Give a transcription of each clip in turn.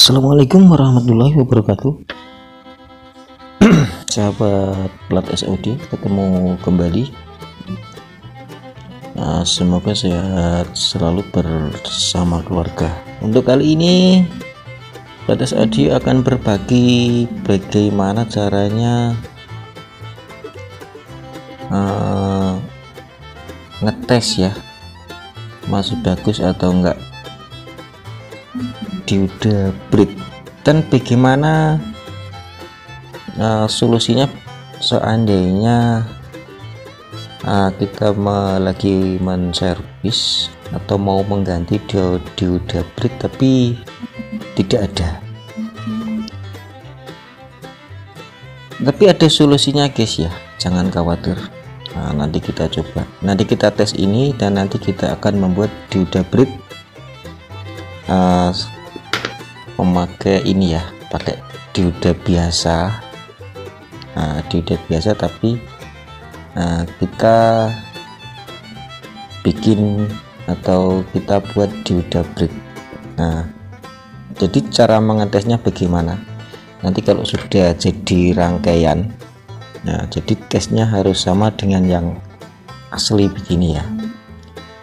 Assalamualaikum warahmatullahi wabarakatuh. Sahabat Plat SOD, ketemu kembali. Semoga sehat selalu bersama keluarga. Untuk kali ini Plat SOD akan berbagi bagaimana caranya ngetes ya, masih bagus atau enggak dioda break, dan bagaimana solusinya seandainya kita lagi menservis atau mau mengganti dioda break tapi tidak ada. Tapi ada solusinya guys ya, jangan khawatir. Nanti kita coba, nanti kita tes ini, dan nanti kita akan membuat dioda break memakai ini ya, pakai dioda biasa. Dioda biasa tapi kita bikin atau kita buat dioda break. Jadi cara mengetesnya bagaimana, nanti kalau sudah jadi rangkaian, jadi tesnya harus sama dengan yang asli begini ya.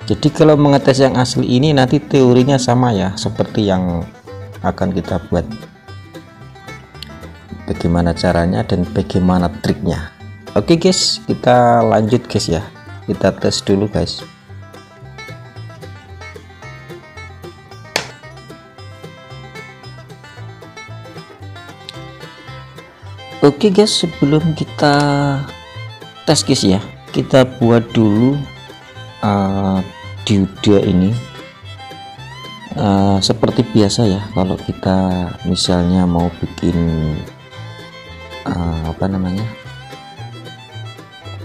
Jadi kalau mengetes yang asli ini nanti teorinya sama ya, seperti yang akan kita buat. Bagaimana caranya dan bagaimana triknya. Oke guys, kita lanjut guys ya, kita tes dulu guys. Oke guys, sebelum kita tes guys ya, kita buat dulu dioda ini. Seperti biasa ya, kalau kita misalnya mau bikin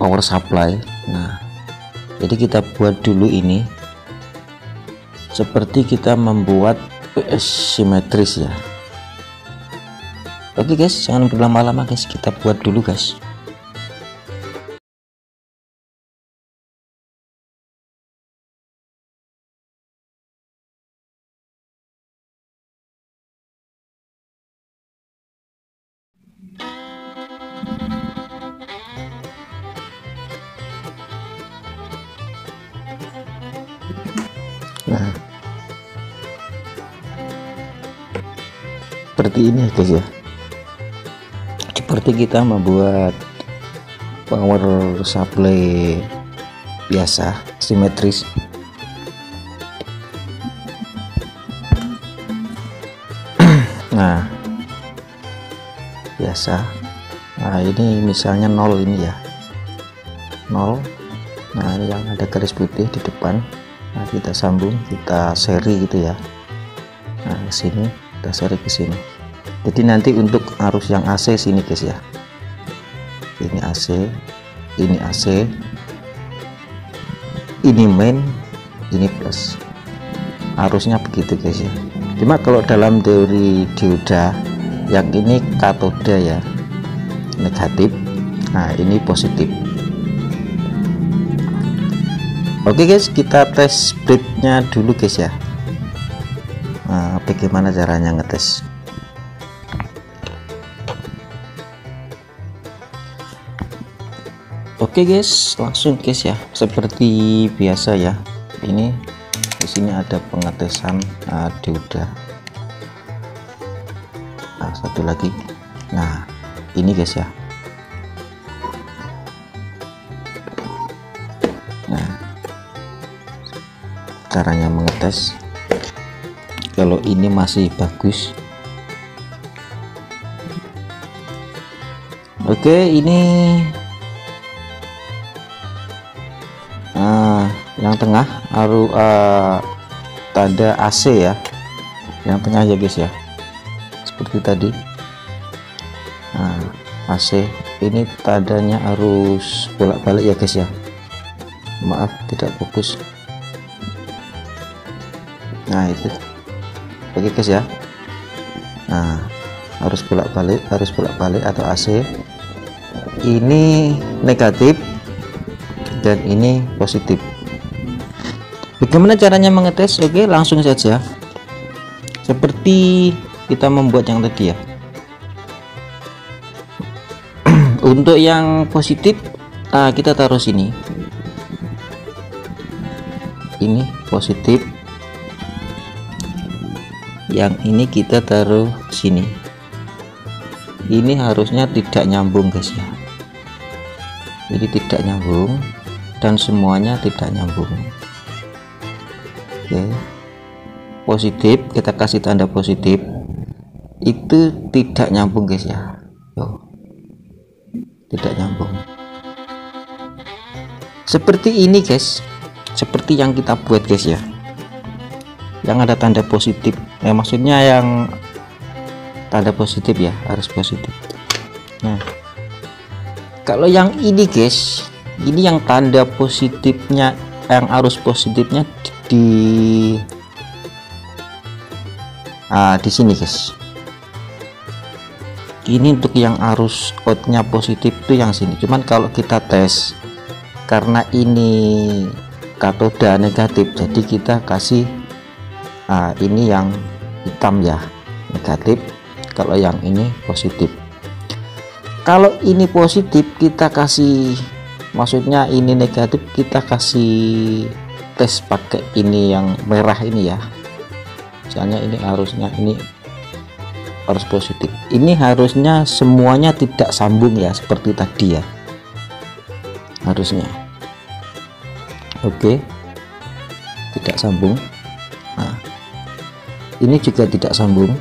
power supply, jadi kita buat dulu ini seperti kita membuat simetris ya. Oke guys, jangan berlama-lama guys, kita buat dulu guys. Seperti ini guys ya, seperti kita membuat power supply biasa simetris. Biasa. Ini misalnya 0 ini ya, 0. Ini yang ada garis putih di depan. Kita sambung, kita seri gitu ya. Ke sini, kita seri ke sini. Jadi nanti untuk arus yang AC sini guys ya. Ini AC, ini AC, ini main, ini plus. Arusnya begitu guys ya. Cuma kalau dalam teori dioda, yang ini katoda ya, negatif. Ini positif. Oke guys, kita tes breaknya dulu guys ya. Bagaimana caranya ngetes? Oke guys, langsung guys ya, seperti biasa ya. Ini di sini ada pengetesan dioda. Satu lagi. Ini guys ya. Caranya mengetes. Kalau ini masih bagus. Oke, ini yang tengah tanda AC ya, yang tengah ya guys ya, seperti tadi. AC ini tandanya harus bolak-balik ya guys ya, maaf tidak fokus. Itu oke guys ya. Harus bolak-balik atau AC. Ini negatif dan ini positif. Bagaimana caranya mengetes? Oke, langsung saja. Seperti kita membuat yang tadi ya. Untuk yang positif kita taruh sini, ini positif, yang ini kita taruh sini. Ini harusnya tidak nyambung guys ya, jadi tidak nyambung dan semuanya tidak nyambung. Oke, positif kita kasih tanda positif, itu tidak nyambung guys ya. Yo, tidak nyambung seperti ini guys, seperti yang kita buat guys ya, yang ada tanda positif, maksudnya yang tanda positif ya, harus positif. Nah, kalau yang ini guys, ini yang tanda positifnya, yang arus positifnya di sini guys. Ini untuk yang arus outnya positif itu yang sini. Cuman kalau kita tes, karena ini katoda negatif, jadi kita kasih ini yang hitam ya, negatif. Kalau yang ini positif. Kalau ini positif kita kasih, maksudnya ini negatif, kita kasih tes pakai ini yang merah ini ya. Misalnya ini harusnya ini harus positif, ini harusnya semuanya tidak sambung ya, seperti tadi ya, harusnya. Oke, tidak sambung. Nah, ini juga tidak sambung,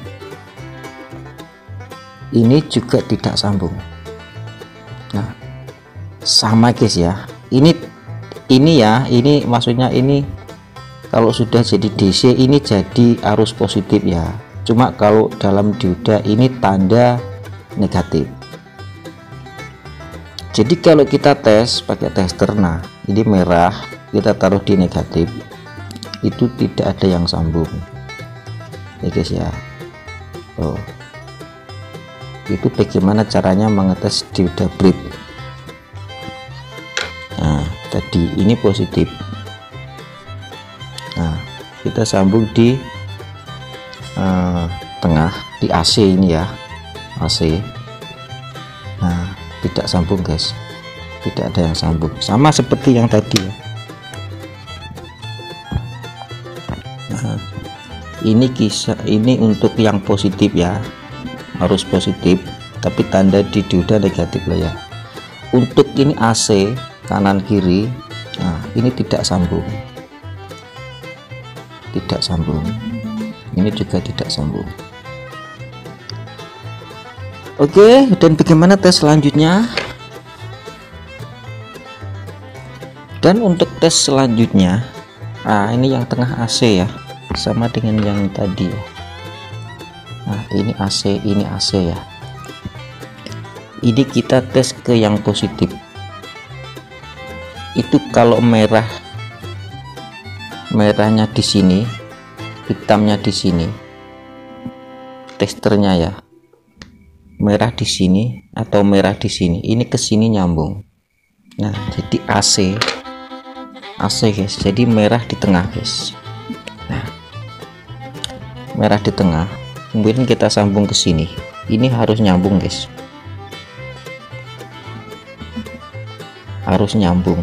ini juga tidak sambung. Nah, sama guys ya, ini ya, ini maksudnya ini kalau sudah jadi DC ini jadi arus positif ya. Cuma kalau dalam dioda ini tanda negatif. Jadi kalau kita tes pakai tester, nah ini merah kita taruh di negatif, itu tidak ada yang sambung ya guys ya. Itu bagaimana caranya mengetes dioda bleed. Nah tadi ini positif, nah kita sambung di tengah, di AC ini ya, AC. Nah tidak sambung guys, tidak ada yang sambung, sama seperti yang tadi ya. Nah, ini kisah ini untuk yang positif ya, harus positif, tapi tanda di dioda negatif lah ya. Untuk ini AC kanan kiri, nah ini tidak sambung, tidak sambung. Ini juga tidak sambung. Oke, dan bagaimana tes selanjutnya? Dan untuk tes selanjutnya, ini yang tengah AC ya, sama dengan yang tadi ya. Nah ini AC, ini AC ya. Ini kita tes ke yang positif. Itu kalau merahnya di sini, hitamnya di sini, testernya ya, merah di sini atau merah di sini, ini ke sini nyambung. Nah jadi AC guys, jadi merah di tengah guys. Nah merah di tengah, kemudian kita sambung ke sini, ini harus nyambung guys, harus nyambung.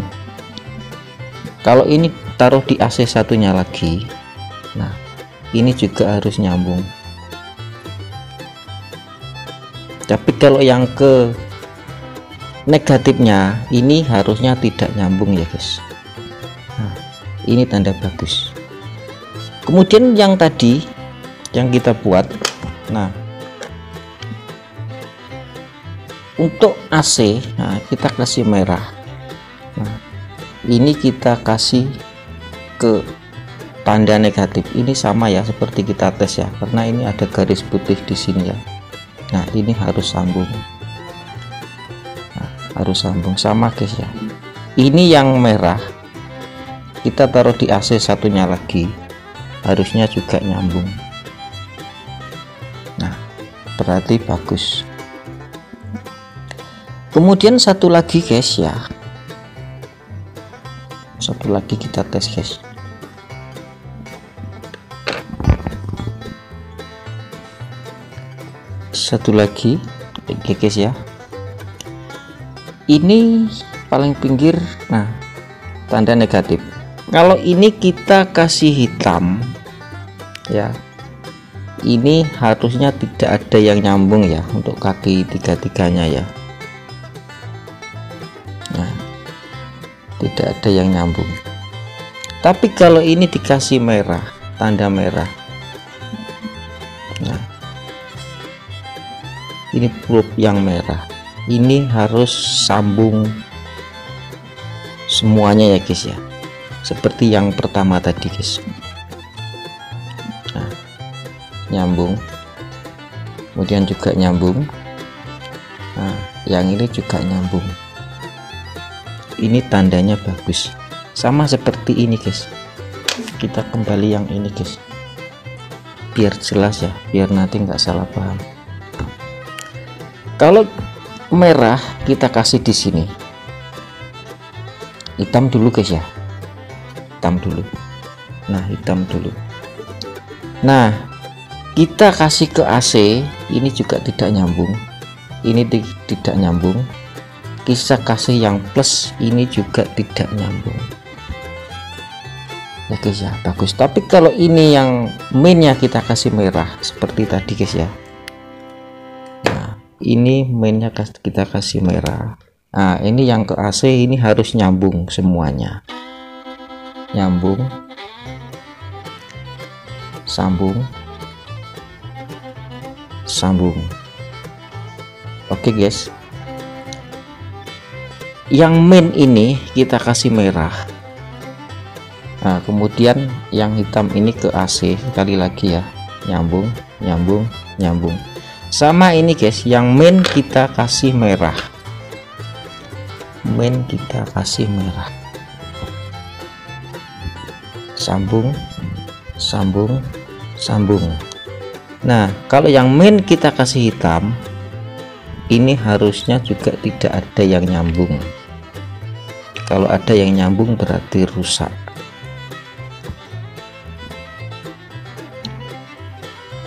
Kalau ini taruh di AC satunya lagi, nah ini juga harus nyambung. Tapi kalau yang ke negatifnya ini harusnya tidak nyambung ya guys. Nah ini tanda bagus. Kemudian yang tadi yang kita buat, nah untuk AC, nah kita kasih merah. Nah ini kita kasih ke tanda negatif, ini sama ya seperti kita tes ya, karena ini ada garis putih di sini ya. Nah ini harus sambung, nah, harus sambung sama guys ya. Ini yang merah kita taruh di AC satunya lagi, harusnya juga nyambung. Nah berarti bagus. Kemudian satu lagi guys ya, satu lagi kita tes guys. satu lagi, oke guys ya, ini paling pinggir, nah tanda negatif. Kalau ini kita kasih hitam ya, ini harusnya tidak ada yang nyambung ya untuk kaki tiga-tiganya ya. Nah, tidak ada yang nyambung. Tapi kalau ini dikasih merah, tanda merah, nah ini proof yang merah, ini harus sambung semuanya ya guys ya, seperti yang pertama tadi guys. Nah, nyambung, kemudian juga nyambung, nah yang ini juga nyambung, ini tandanya bagus. Sama seperti ini guys, kita kembali yang ini guys, biar jelas ya, biar nanti nggak salah paham. Kalau merah kita kasih di sini, hitam dulu guys ya, hitam dulu. Nah hitam dulu. Nah kita kasih ke AC, ini juga tidak nyambung, ini tidak nyambung. Kita kasih yang plus, ini juga tidak nyambung ya guys ya, bagus. Tapi kalau ini yang mainnya kita kasih merah seperti tadi guys ya, nah ini mainnya kita kasih merah. Nah ini yang ke AC, ini harus nyambung semuanya, nyambung, sambung, sambung. Oke guys, yang main ini kita kasih merah. Nah kemudian yang hitam ini ke AC, sekali lagi ya, nyambung, nyambung, nyambung. Sama ini guys, yang main kita kasih merah, main kita kasih merah, sambung, sambung, sambung. Nah kalau yang main kita kasih hitam, ini harusnya juga tidak ada yang nyambung. Kalau ada yang nyambung berarti rusak.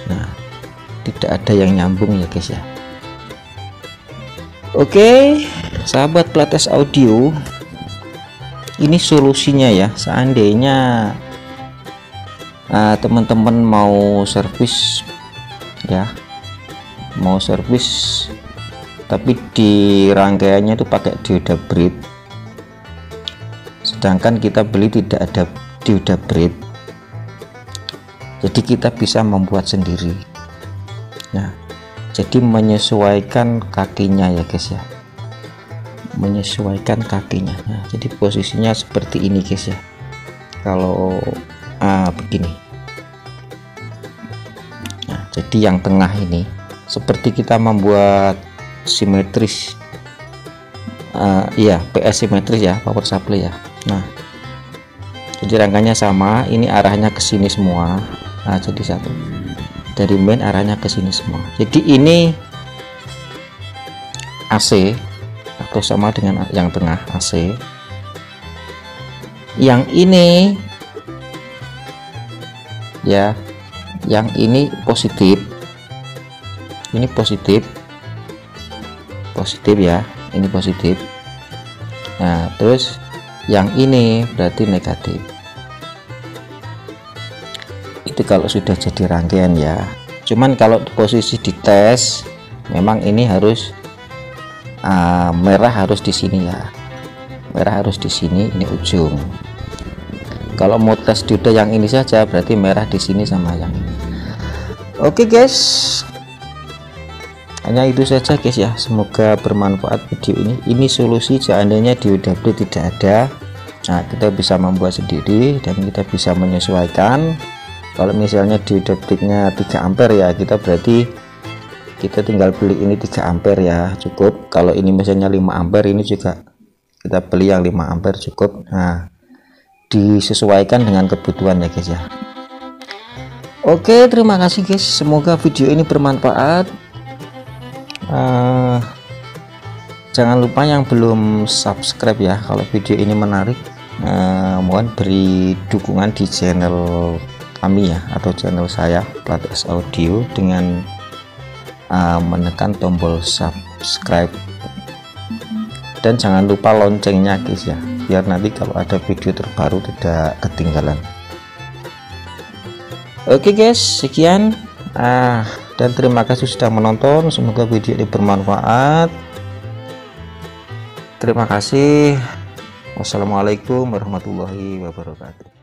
Nah tidak ada yang nyambung ya guys ya. Oke sahabat Pilates Audio, ini solusinya ya. Seandainya teman-teman mau servis ya, mau servis tapi di rangkaiannya itu pakai dioda braid, sedangkan kita beli tidak ada dioda braid, jadi kita bisa membuat sendiri. Nah jadi menyesuaikan kakinya ya guys ya, menyesuaikan kakinya. Nah jadi posisinya seperti ini guys ya, kalau begini. Nah jadi yang tengah ini seperti kita membuat simetris, iya PS simetris ya, power supply ya. Nah jadi rangkanya sama, ini arahnya ke sini semua. Nah jadi satu dari main arahnya ke sini semua, jadi ini AC atau sama dengan yang tengah AC. Yang ini ya, yang ini positif, ini positif, positif ya, ini positif. Nah terus yang ini berarti negatif. Itu kalau sudah jadi rangkaian ya. Cuman kalau posisi di tes memang ini harus merah harus di sini ya, merah harus di sini, ini ujung. Kalau mau tes dioda yang ini saja berarti merah di sini sama yang ini. Oke guys, hanya itu saja guys ya, semoga bermanfaat video ini. Ini solusi seandainya dioda braid tidak ada. Nah kita bisa membuat sendiri dan kita bisa menyesuaikan. Kalau misalnya dioda braidnya 3 ampere ya, kita berarti kita tinggal beli ini 3 ampere ya, cukup. Kalau ini misalnya 5 ampere, ini juga kita beli yang 5 ampere cukup. Nah disesuaikan dengan kebutuhan ya guys ya. Oke terima kasih guys, semoga video ini bermanfaat. Jangan lupa yang belum subscribe ya, kalau video ini menarik mohon beri dukungan di channel kami ya, atau channel saya Pilates Audio dengan menekan tombol subscribe, dan jangan lupa loncengnya guys ya, biar nanti kalau ada video terbaru tidak ketinggalan. Oke guys, sekian dan terima kasih sudah menonton. Semoga video ini bermanfaat. Terima kasih. Wassalamualaikum warahmatullahi wabarakatuh.